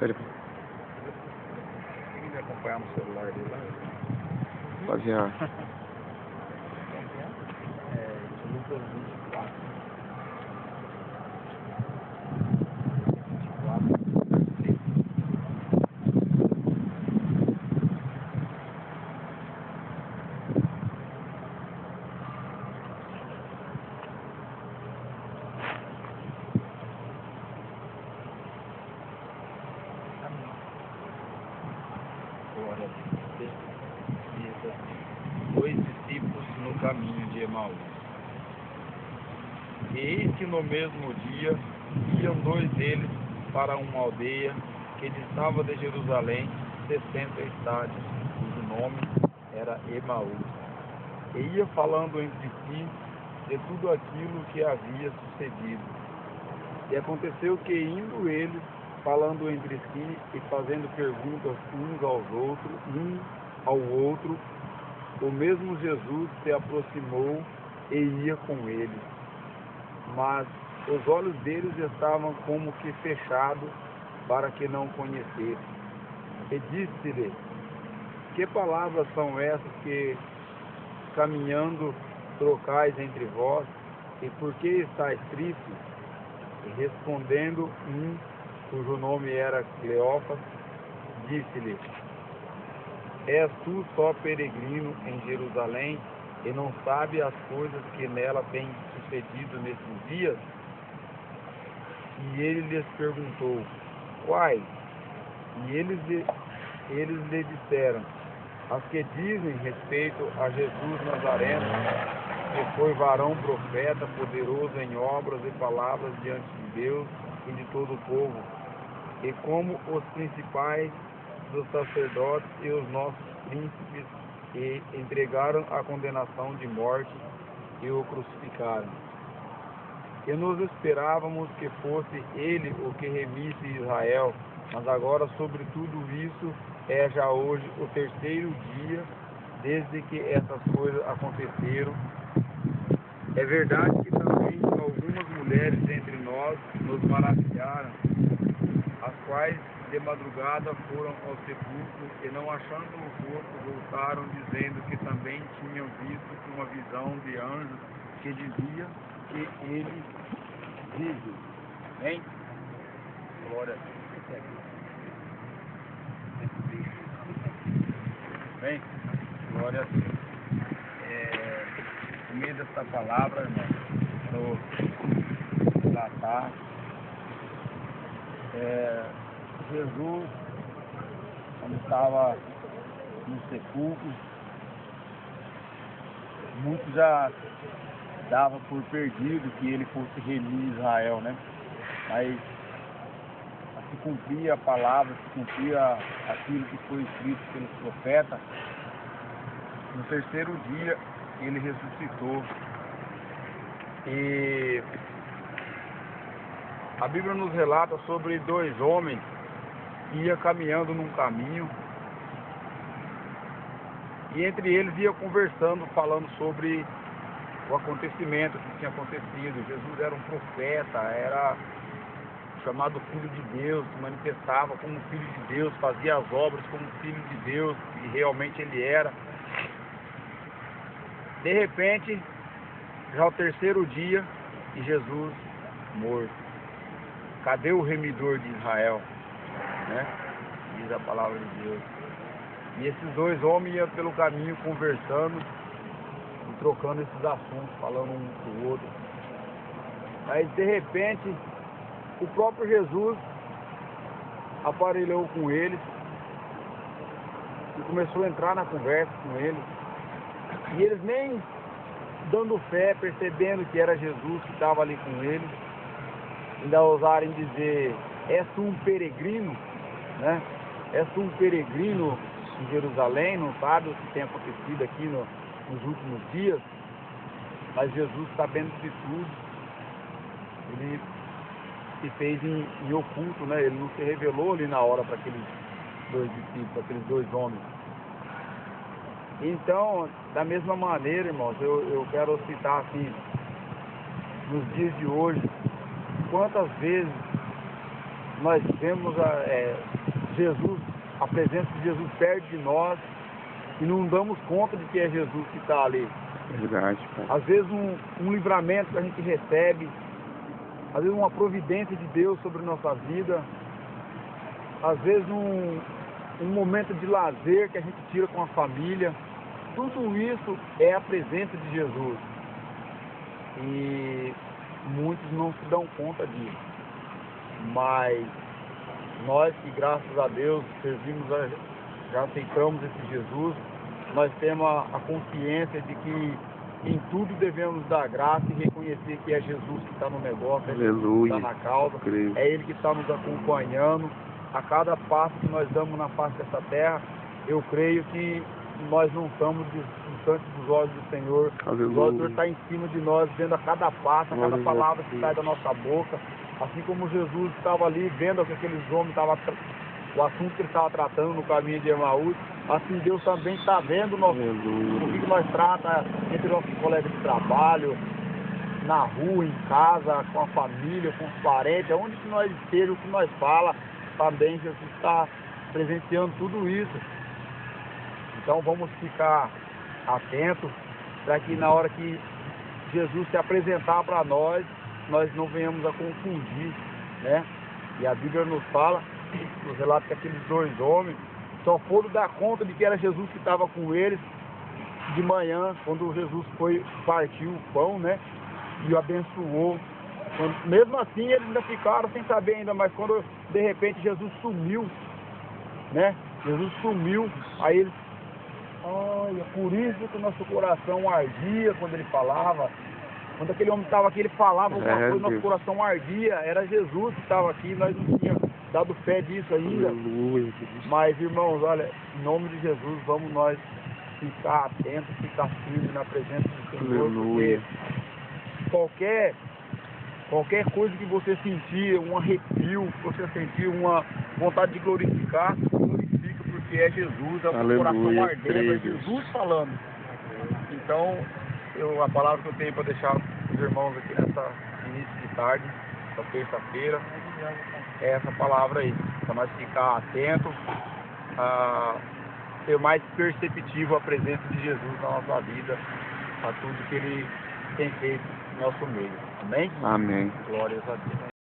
Ele Tem que me acompanhar no celular dele lá. fazia... Lucas 24. Dois discípulos no caminho de Emaús. E eis que no mesmo dia iam dois deles para uma aldeia que distava de Jerusalém 60 estádios, cujo nome era Emaús. E ia falando entre si de tudo aquilo que havia sucedido. E aconteceu que, indo eles, falando entre si e fazendo perguntas uns aos outros, um ao outro, o mesmo Jesus se aproximou e ia com eles. Mas os olhos deles estavam como que fechados para que não conhecessem. E disse-lhe: que palavras são essas que, caminhando, trocais entre vós? E por que estáis tristes? E respondendo um, cujo nome era Cleófas, disse-lhe: és tu só peregrino em Jerusalém e não sabe as coisas que nela têm sucedido nesses dias? E ele lhes perguntou: quais? E eles lhe disseram: as que dizem respeito a Jesus Nazareno, que foi varão profeta, poderoso em obras e palavras diante de Deus e de todo o povo, e como os principais dos sacerdotes e os nossos príncipes e entregaram a condenação de morte e o crucificaram. E nos esperávamos que fosse ele o que remisse Israel, mas agora sobre tudo isso é já hoje o terceiro dia desde que essas coisas aconteceram. É verdade que também algumas mulheres entre nós nos maravilharam, as quais de madrugada foram ao sepulcro e, não achando o corpo, voltaram dizendo que também tinham visto uma visão de anjos que dizia que ele vive. Amém? Glória a Deus. Amém? Glória a Deus. No meio dessa palavra, irmão, quero tratar Jesus, quando estava no sepulcro, muitos já dava por perdido que ele fosse remir Israel, né? Mas se cumpria a palavra, se cumpria aquilo que foi escrito pelos profetas, no terceiro dia ele ressuscitou. E a Bíblia nos relata sobre dois homens que iam caminhando num caminho e entre eles ia conversando, falando sobre o acontecimento que tinha acontecido. Jesus era um profeta, era chamado Filho de Deus, se manifestava como Filho de Deus, fazia as obras como Filho de Deus, e realmente ele era. De repente, já o terceiro dia, e Jesus morto. Cadê o remidor de Israel? Né? Diz a palavra de Deus. E esses dois homens iam pelo caminho conversando e trocando esses assuntos, falando um com o outro. Aí de repente o próprio Jesus aparelhou com eles e começou a entrar na conversa com eles. E eles nem dando fé, percebendo que era Jesus que estava ali com eles, ainda ousarem dizer: és tu um peregrino, né? És tu um peregrino em Jerusalém, não sabe o que tem acontecido aqui nos últimos dias? Mas Jesus, sabendo de tudo, ele se fez em oculto, né? Ele não se revelou ali na hora para aqueles dois discípulos, aqueles dois homens. Então, da mesma maneira, irmãos, eu quero citar assim, nos dias de hoje, quantas vezes nós vemos a presença de Jesus perto de nós e não damos conta de que é Jesus que está ali. Verdade, pai. Às vezes um livramento que a gente recebe, às vezes uma providência de Deus sobre nossa vida, às vezes um momento de lazer que a gente tira com a família, tudo isso é a presença de Jesus. E muitos não se dão conta disso. Mas nós que, graças a Deus, já aceitamos esse Jesus, nós temos a consciência de que em tudo devemos dar graça e reconhecer que é Jesus que está no negócio, é Jesus que está na causa, é Ele que está nos acompanhando. A cada passo que nós damos na face dessa terra, eu creio que nós não estamos distantes dos olhos do Senhor. Aleluia. O Senhor está em cima de nós, vendo a cada passo, a cada palavra que sai da nossa boca. Assim como Jesus estava ali vendo que aqueles homens o assunto que ele estava tratando no caminho de Emaús, assim Deus também está vendo o que nós tratamos entre nossos colegas de trabalho, na rua, em casa, com a família, com os parentes, onde que nós estejamos, o que nós fala, também Jesus está presenciando tudo isso. Então vamos ficar atentos para que na hora que Jesus se apresentar para nós não venhamos a confundir, né? E a Bíblia nos fala, nos relata que aqueles dois homens só foram dar conta de que era Jesus que estava com eles de manhã, quando Jesus partiu o pão, né? E o abençoou. Mesmo assim, eles ainda ficaram sem saber ainda, mas quando de repente Jesus sumiu, né? Jesus sumiu, aí eles, olha, por isso que o nosso coração ardia quando ele falava. Quando aquele homem estava aqui, ele falava alguma coisa, nosso coração ardia. Era Jesus que estava aqui, nós não tínhamos dado fé disso ainda. Aleluia. Mas, irmãos, olha, em nome de Jesus, vamos nós ficar atentos, ficar firmes na presença do Senhor. Aleluia. Porque qualquer coisa que você sentir, um arrepio, que você sentir uma vontade de glorificar, glorifica, porque é Jesus, é o seu coração ardendo, é Jesus falando. Então, a palavra que eu tenho para deixar os irmãos aqui nessa início de tarde, essa terça-feira, é essa palavra aí, para nós ficar atentos, ser mais perceptivo a presença de Jesus na nossa vida, a tudo que Ele tem feito no nosso meio. Amém? Amém. Glórias a Deus.